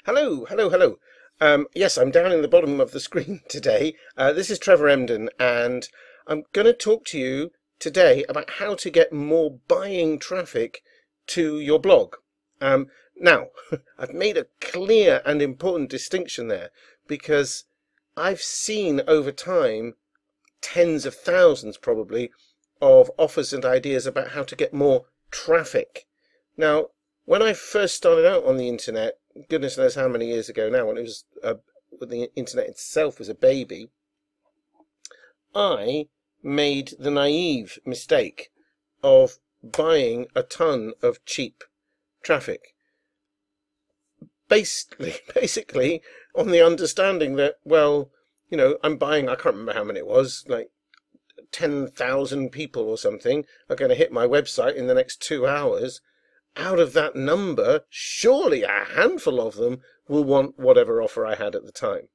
Hello, hello, hello. Yes, I'm down in the bottom of the screen today. This is Trevor Emden, and I'm going to talk to you today about how to get more buying traffic to your blog. Now, I've made a clear and important distinction there because I've seen over time tens of thousands probably of offers and ideas about how to get more traffic. Now, when I first started out on the internet, goodness knows how many years ago now, when it was when the internet itself was a baby, I made the naive mistake of buying a ton of cheap traffic. Basically on the understanding that, well, you know, I'm buying, I can't remember how many it was, like 10,000 people or something are going to hit my website in the next 2 hours. Out of that number, surely a handful of them will want whatever offer I had at the time.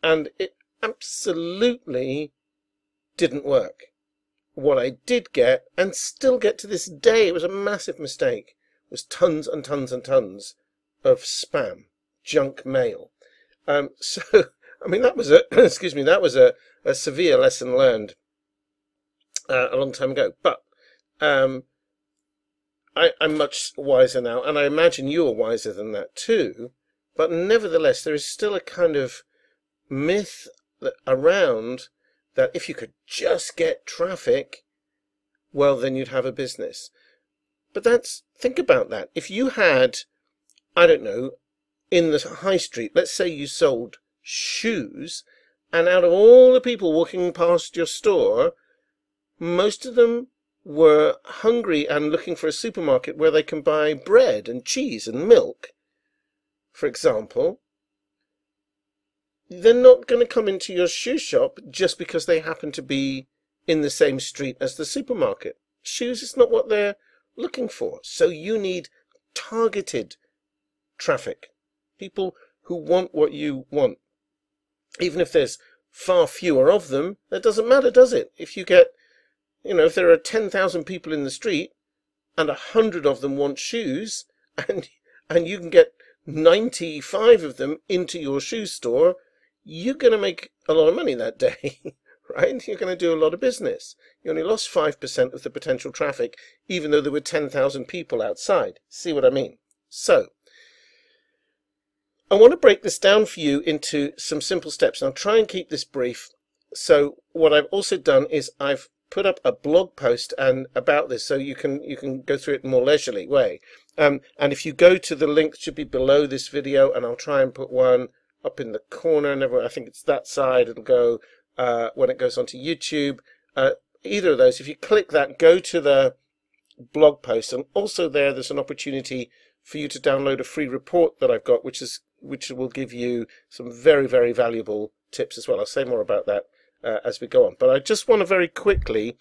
And it absolutely didn't work. What I did get, and still get to this day, it was a massive mistake, was tons and tons and tons of spam, junk mail. So, I mean, that was a, excuse me, that was a severe lesson learned a long time ago. But I'm much wiser now, and I imagine you are wiser than that too. But nevertheless, there is still a kind of myth around that if you could just get traffic, well, then you'd have a business. But think about that. If you had, I don't know, in the high street, let's say you sold shoes, and out of all the people walking past your store, most of them were hungry and looking for a supermarket where they can buy bread and cheese and milk, for example, they're not going to come into your shoe shop just because they happen to be in the same street as the supermarket. Shoes is not what they're looking for. So you need targeted traffic, people who want what you want. Even if there's far fewer of them, that doesn't matter, does it? If you get, you know, if there are 10,000 people in the street and 100 of them want shoes, and you can get 95 of them into your shoe store, you're going to make a lot of money that day, right? You're going to do a lot of business. You only lost 5% of the potential traffic, even though there were 10,000 people outside. See what I mean? So, I want to break this down for you into some simple steps. And I'll try and keep this brief. So, what I've also done is I've put up a blog post about this, so you can go through it in a more leisurely way. And if you go to the link that should be below this video, and I'll try and put one up in the corner, and I think it's that side. It'll go when it goes onto YouTube. Either of those, if you click that, go to the blog post, and also there's an opportunity for you to download a free report that I've got, which will give you some very, very valuable tips as well. I'll say more about that as we go on. But I just want to very quickly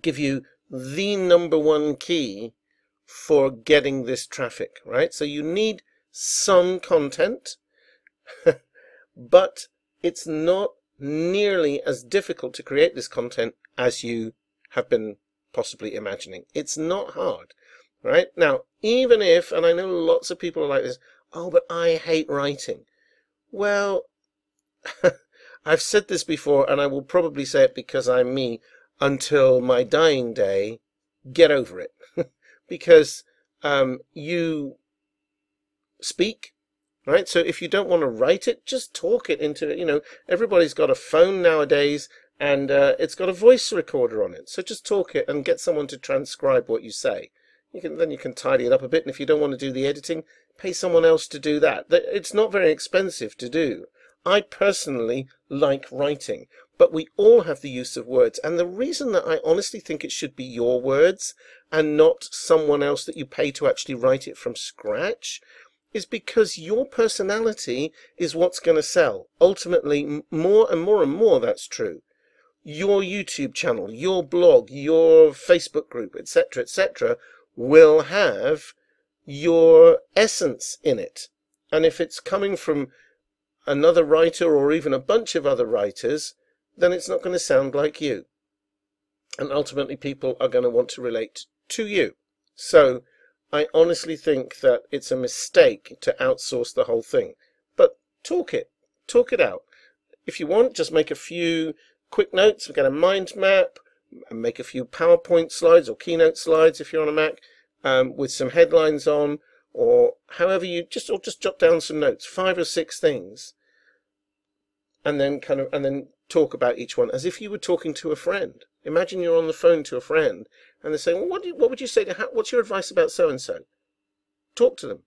give you the number one key for getting this traffic, right? So you need some content, but it's not nearly as difficult to create this content as you have been possibly imagining. It's not hard, right? Now, even if, and I know lots of people are like this, oh, but I hate writing. Well, I've said this before, and I will probably say it because I'm me until my dying day. Get over it. Because you speak, right? So if you don't want to write it, just talk it into, you know, everybody's got a phone nowadays, and it's got a voice recorder on it. So just talk it and get someone to transcribe what you say. Then you can tidy it up a bit, and if you don't want to do the editing, pay someone else to do that. It's not very expensive to do. I personally like writing, but we all have the use of words. And the reason that I honestly think it should be your words and not someone else that you pay to actually write it from scratch is because your personality is what's going to sell. Ultimately, more and more and more, that's true. Your YouTube channel, your blog, your Facebook group, etc., will have your essence in it. And if it's coming from another writer or even a bunch of other writers, then it's not going to sound like you. And ultimately people are going to want to relate to you. So I honestly think that it's a mistake to outsource the whole thing. But talk it out. If you want, just make a few quick notes, get a mind map, and make a few PowerPoint slides or Keynote slides if you're on a Mac, with some headlines on, or however you just jot down some notes, 5 or 6 things, and then talk about each one as if you were talking to a friend. Imagine you're on the phone to a friend, and they're saying, "Well, what would you say to what's your advice about so and so?" Talk to them.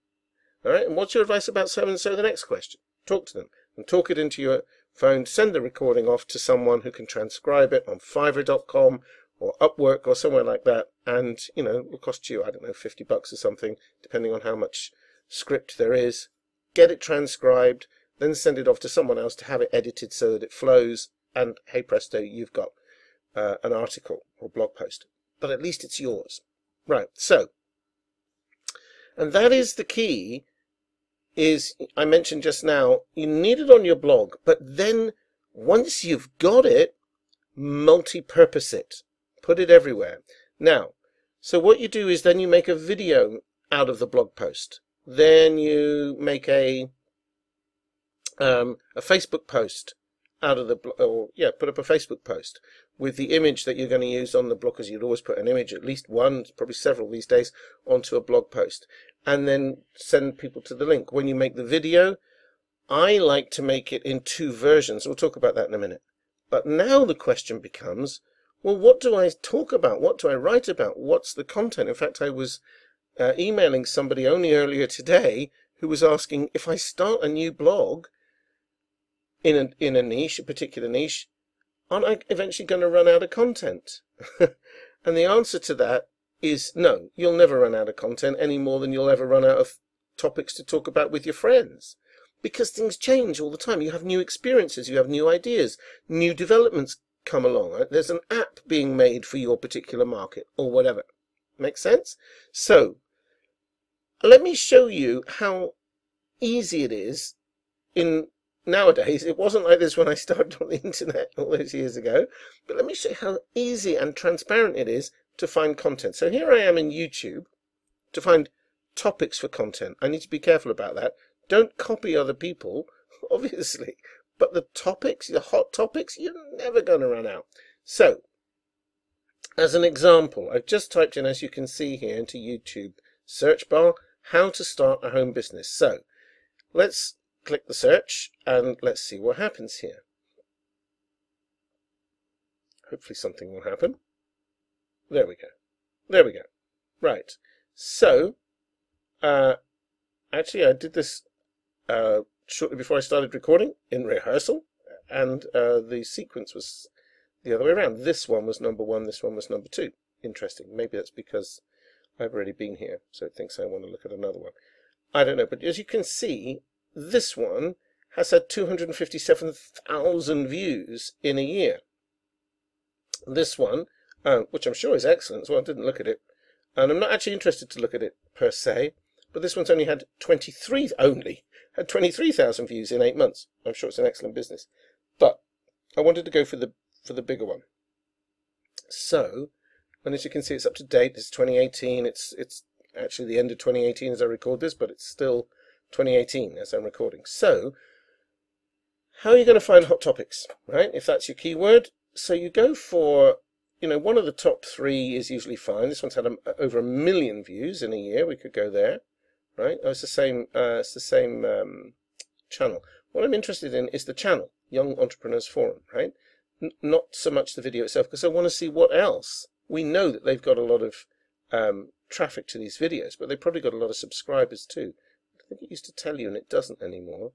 All right, and what's your advice about so and so? The next question. Talk to them and talk it into your phone. Send the recording off to someone who can transcribe it on Fiverr.com or Upwork or somewhere like that, and it will cost you, I don't know, $50 or something, depending on how much script there is. Get it transcribed, then send it off to someone else to have it edited so that it flows, and hey presto, you've got an article or blog post. But at least it's yours. Right, so, and that is the key, is I mentioned just now, you need it on your blog, but then once you've got it, multi-purpose it. Put it everywhere. Now, so what you do is then you make a video out of the blog post. Then you make a Facebook post out of the put up a Facebook post with the image that you're going to use on the blog, because you'd always put an image, at least one, probably several these days, onto a blog post, and then send people to the link. When you make the video, I like to make it in 2 versions. We'll talk about that in a minute. But now the question becomes, well, what do I talk about? What do I write about? What's the content? In fact, I was emailing somebody only earlier today who was asking, if I start a new blog in a niche, a particular niche, aren't I eventually going to run out of content? And the answer to that is no. You'll never run out of content any more than you'll ever run out of topics to talk about with your friends, because things change all the time. You have new experiences, you have new ideas, new developments come along. Right? There's an app being made for your particular market or whatever. Make sense? So let me show you how easy it is nowadays. It wasn't like this when I started on the internet all those years ago, but let me show you how easy and transparent it is to find content. So here I am in YouTube to find topics for content. I need to be careful about that. Don't copy other people, obviously, but the topics, the hot topics, you're never going to run out. So, as an example, I've just typed in, as you can see here, into YouTube search bar, how to start a home business. So, let's click the search and let's see what happens here. Hopefully something will happen. There we go. There we go. Right. So, actually I did this shortly before I started recording in rehearsal, and the sequence was the other way around. This one was number 1, this one was number 2. Interesting. Maybe that's because I've already been here, so it thinks I want to look at another one. I don't know, but as you can see, this one has had 257,000 views in a year. This one, which I'm sure is excellent, so I didn't look at it, and I'm not actually interested to look at it per se, but this one's only had 23,000 views in 8 months. I'm sure it's an excellent business, but I wanted to go for the bigger one. So, and as you can see, it's up to date. It's 2018. It's actually the end of 2018 as I record this, but it's still 2018 as I'm recording. So, how are you going to find hot topics, right? If that's your keyword, so you go for, one of the top 3 is usually fine. This one's had over 1 million views in a year. We could go there, right? Oh, it's the same channel. What I'm interested in is the channel, Young Entrepreneurs Forum, right? Not so much the video itself, because I want to see what else. We know that they've got a lot of traffic to these videos, but they've probably got a lot of subscribers too. I think it used to tell you, and it doesn't anymore.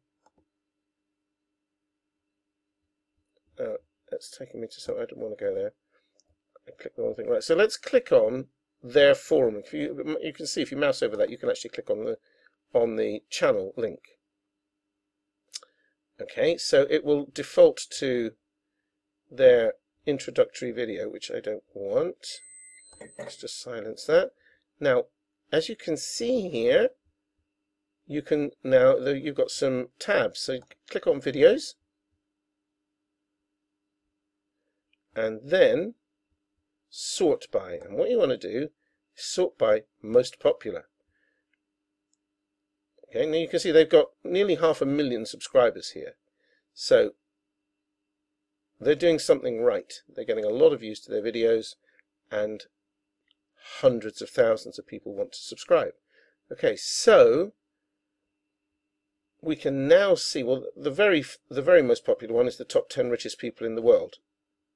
That's taking me to something. I don't want to go there. I clicked the wrong thing. Right, so let's click on their forum. If you can see, if you mouse over that, you can actually click on the channel link. Okay, so it will default to their introductory video, which I don't want. Let's just silence that. Now, as you can see here, you can you've got some tabs. So click on videos, and then sort by. And what you want to do is sort by most popular. Okay, now you can see they've got nearly 500,000 subscribers here. So they're doing something right. They're getting a lot of views to their videos, and hundreds of thousands of people want to subscribe. Okay, so we can now see, well, the very most popular one is the top 10 richest people in the world.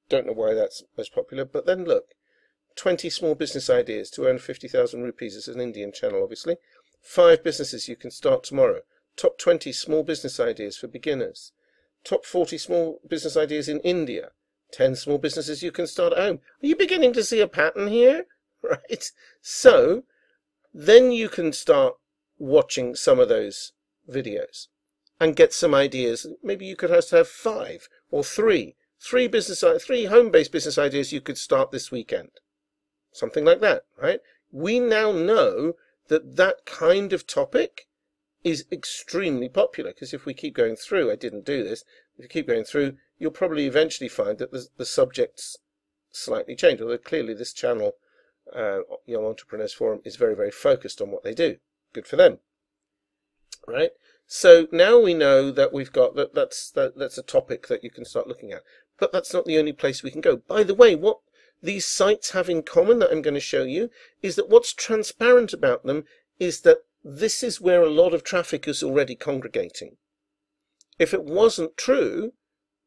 Don't know why that's most popular, but then look, 20 small business ideas to earn 50,000 rupees. It's an Indian channel, obviously. 5 businesses you can start tomorrow. Top 20 small business ideas for beginners. Top 40 small business ideas in India. 10 small businesses you can start at home. Are you beginning to see a pattern here? Right? So then you can start watching some of those videos and get some ideas. Maybe you could have 5 or 3 home-based business ideas you could start this weekend. Something like that, right? We now know that that kind of topic is extremely popular, because if we keep going through, I didn't do this, if you keep going through, you'll probably eventually find that the subjects slightly change, although clearly this channel, Young Entrepreneurs Forum, is very, very focused on what they do. Good for them, right? So now we know that we've got that's a topic that you can start looking at. But that's not the only place we can go. By the way, what these sites have in common that I'm going to show you is that what's transparent about them is that this is where a lot of traffic is already congregating. If it wasn't true,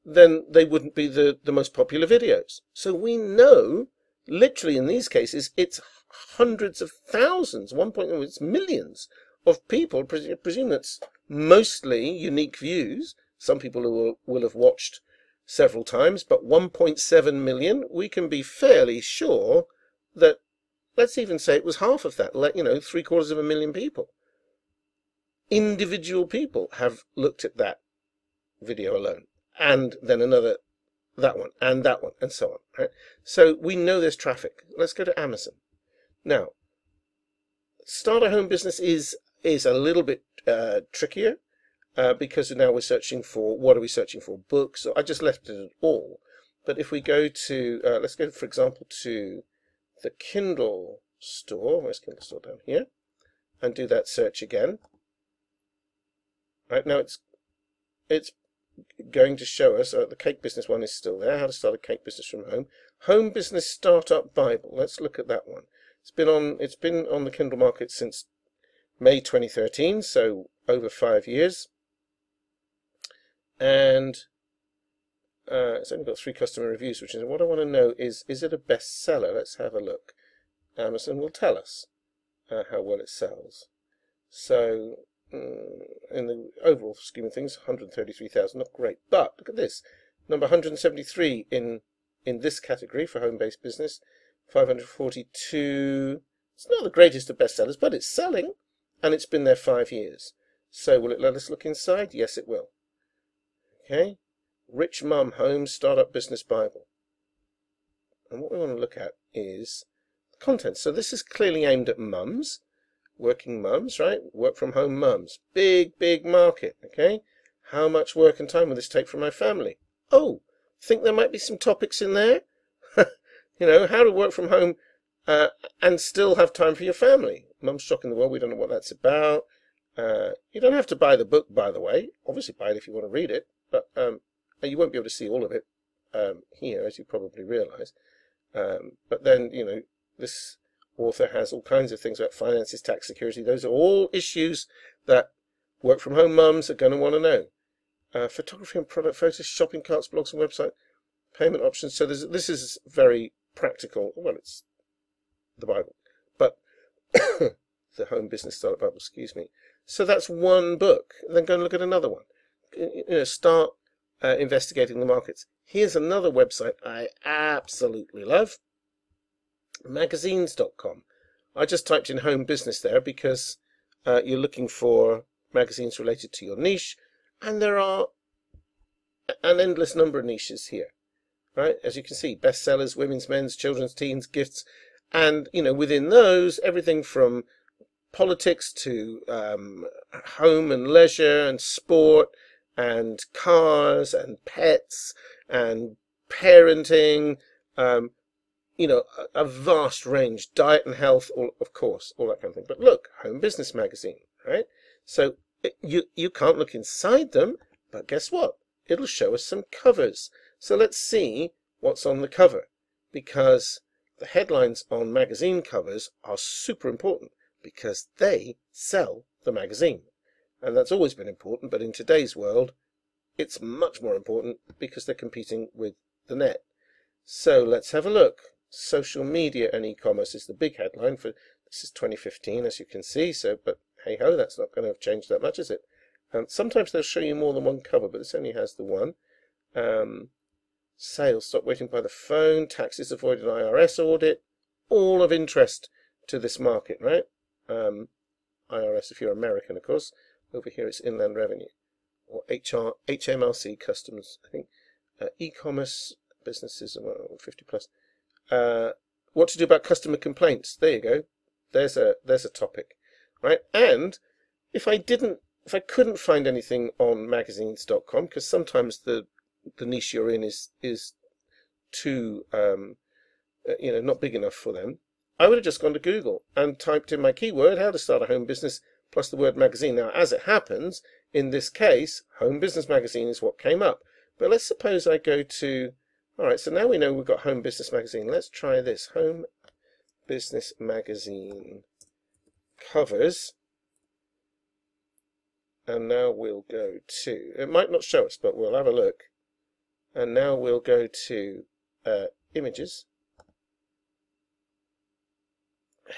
then they wouldn't be the most popular videos. So we know, literally in these cases, it's hundreds of thousands, it's millions of people. Presume that's mostly unique views. Some people will have watched several times, but 1.7 million, we can be fairly sure that, let's even say it was half of that, 750,000 people. Individual people have looked at that video alone, and then that one, and so on. Right? So we know there's traffic. Let's go to Amazon. Now, start a home business is a little bit trickier. Because now we're searching for, what are we searching for? Books. So I just left it at all. But if we go to, let's go, for example, to the Kindle store. Where's Kindle store? Down here. And do that search again. Right now it's going to show us, the cake business one is still there. How to start a cake business from home. Home Business Startup Bible. Let's look at that one. It's been on the Kindle market since May 2013, so over 5 years. And it's only got 3 customer reviews, which is what I want to know is it a bestseller? Let's have a look. Amazon will tell us how well it sells. So in the overall scheme of things, 133,000, not great. But look at this, number 173 in this category for home-based business, 542. It's not the greatest of bestsellers, but it's selling, and it's been there 5 years. So will it let us look inside? Yes, it will. Okay, Rich Mum Home Startup Business Bible. And what we want to look at is the content. So this is clearly aimed at mums, working mums, right? Work from home mums. Big, big market, okay? How much work and time will this take from my family? Oh, think there might be some topics in there? How to work from home and still have time for your family. Mum's Shocking the World, we don't know what that's about. You don't have to buy the book, by the way. Obviously buy it if you want to read it. But you won't be able to see all of it here, as you probably realize. But then, this author has all kinds of things about finances, tax, security. Those are all issues that work-from-home mums are going to want to know. Photography and product photos, shopping carts, blogs and website, payment options. So this is very practical. Well, it's the Bible. But the Home Business Startup Bible, excuse me. So that's one book. Then go and look at another one. Start investigating the markets. Here's another website I absolutely love, magazines.com. I just typed in home business there because you're looking for magazines related to your niche, and there are an endless number of niches here, right? As you can see, bestsellers, women's, men's, children's, teens, gifts, and within those, everything from politics to home and leisure and sport and cars and pets and parenting, a vast range, diet and health, of course, all that kind of thing. But look, Home Business Magazine, right? So you can't look inside them, but guess what? It'll show us some covers. So let's see what's on the cover, because the headlines on magazine covers are super important because they sell the magazine. And that's always been important, but in today's world, it's much more important because they're competing with the net. So let's have a look. Social media and e-commerce is the big headline for this is 2015, as you can see. So, but hey ho, that's not going to have changed that much, is it? Sometimes they'll show you more than one cover, but this only has the one. Sales, stop waiting by the phone, taxes avoided IRS audit, all of interest to this market, right? IRS if you're American, of course. Over here it's Inland Revenue, or HMRC customs, I think. E-commerce businesses, 50 plus. What to do about customer complaints? There you go. There's a topic, right? And if I couldn't find anything on magazines.com, because sometimes the niche you're in is too not big enough for them, I would have just gone to Google and typed in my keyword, how to start a home business, plus the word magazine. Now, as it happens, in this case, home business magazine is what came up. But let's suppose I go to, all right, so now we know we've got home business magazine. Let's try this, home business magazine covers. And now we'll go to, it might not show us, but we'll have a look. And now we'll go to images.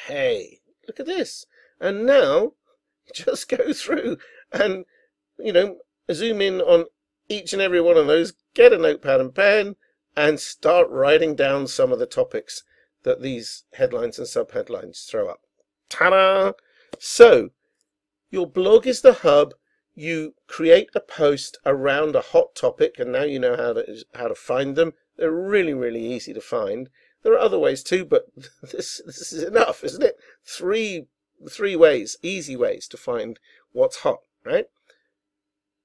Hey, look at this. And now, just go through and, zoom in on each and every one of those, get a notepad and pen, and start writing down some of the topics that these headlines and subheadlines throw up. Ta-da! So, your blog is the hub. You create a post around a hot topic, and now you know how to find them. They're really, really easy to find. There are other ways too, but this is enough, isn't it? Three ways, easy ways to find what's hot, right?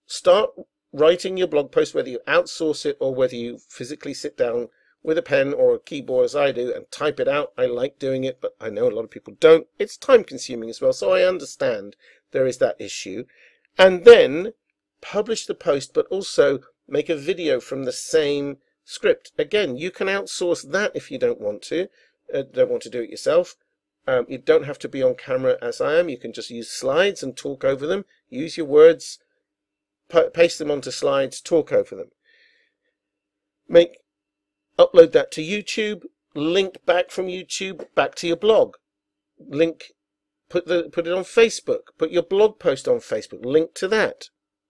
Start writing your blog post, whether you outsource it or whether you physically sit down with a pen or a keyboard as I do and type it out. I like doing it, but I know a lot of people don't. It's time consuming as well, so I understand there is that issue. And then publish the post, but also make a video from the same script. Again, you can outsource that if you don't want to do it yourself. You don't have to be on camera as I am. You can just use slides and talk over them. Use your words, paste them onto slides, talk over them. Upload that to YouTube, link back from YouTube back to your blog. Put it on Facebook, put your blog post on Facebook, link to that.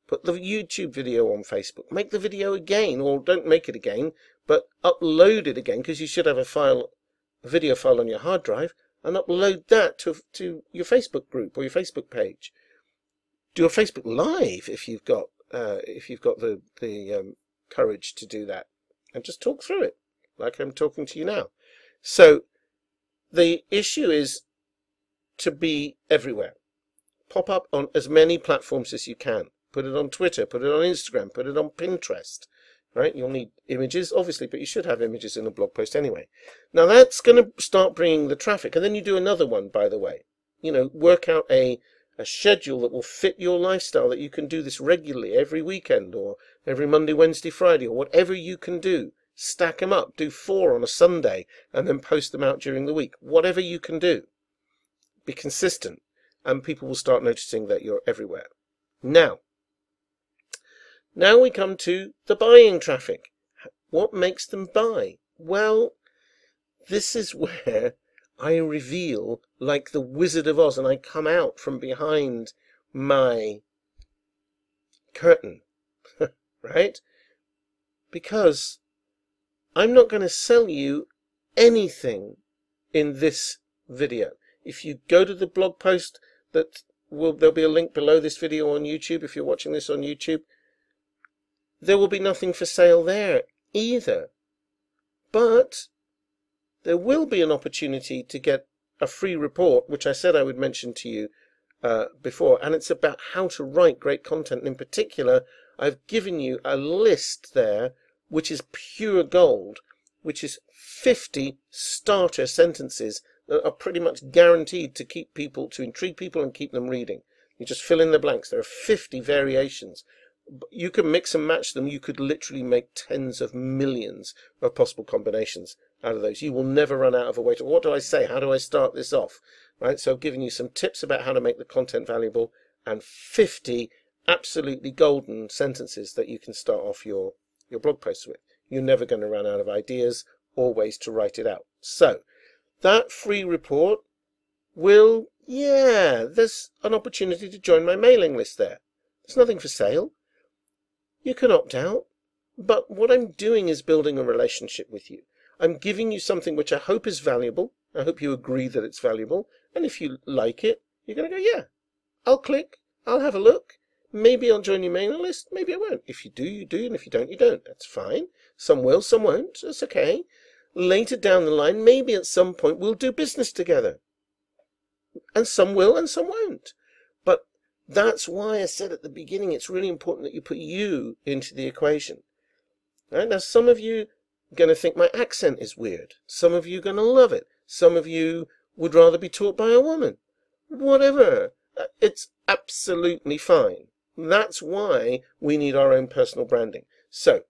Put the YouTube video on Facebook. Make the video again, or don't make it again, but upload it again, because you should have a video file on your hard drive, and upload that to your Facebook group or your Facebook page. Do a Facebook Live if you've got the courage to do that, and just talk through it like I'm talking to you now. So the issue is to be everywhere. Pop up on as many platforms as you can. Put it on Twitter, put it on Instagram, put it on Pinterest, right? You'll need images, obviously, but you should have images in a blog post anyway. Now that's going to start bringing the traffic. And then you do another one, by the way. Work out a schedule that will fit your lifestyle, that you can do this regularly every weekend or every Monday, Wednesday, Friday, or whatever you can do. Stack them up. Do 4 on a Sunday and then post them out during the week. Whatever you can do. Be consistent, and people will start noticing that you're everywhere. Now we come to the buying traffic. What makes them buy? Well, this is where I reveal, like the Wizard of Oz, and I come out from behind my curtain, right? Because I'm not going to sell you anything in this video. If you go to the blog post, there'll be a link below this video on YouTube. If you're watching this on YouTube, there will be nothing for sale there either. But there will be an opportunity to get a free report, which I said I would mention to you before, and it's about how to write great content. And in particular, I've given you a list there, which is pure gold, which is 50 starter sentences that are pretty much guaranteed to intrigue people and keep them reading. You just fill in the blanks. There are 50 variations. You can mix and match them. You could literally make tens of millions of possible combinations out of those. You will never run out of a way to, what do I say? How do I start this off? Right? So I've given you some tips about how to make the content valuable and 50 absolutely golden sentences that you can start off your blog posts with. You're never going to run out of ideas or ways to write it out. So that free report will, there's an opportunity to join my mailing list there. There's nothing for sale. You can opt out. But what I'm doing is building a relationship with you. I'm giving you something which I hope is valuable. I hope you agree that it's valuable. And if you like it, you're going to go, yeah, I'll click. I'll have a look. Maybe I'll join your mailing list. Maybe I won't. If you do, you do. And if you don't, you don't. That's fine. Some will, some won't. That's okay. Later down the line, maybe at some point we'll do business together. And some will and some won't. But that's why I said at the beginning it's really important that you put you into the equation. Right? Now, some of you are going to think my accent is weird. Some of you are going to love it. Some of you would rather be taught by a woman. Whatever. It's absolutely fine. That's why we need our own personal branding. So,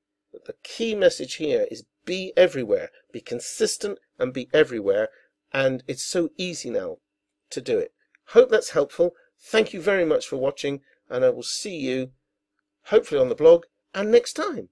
the key message here is be everywhere. Be consistent and be everywhere. And it's so easy now to do it. Hope that's helpful. Thank you very much for watching, and I will see you hopefully on the blog and next time.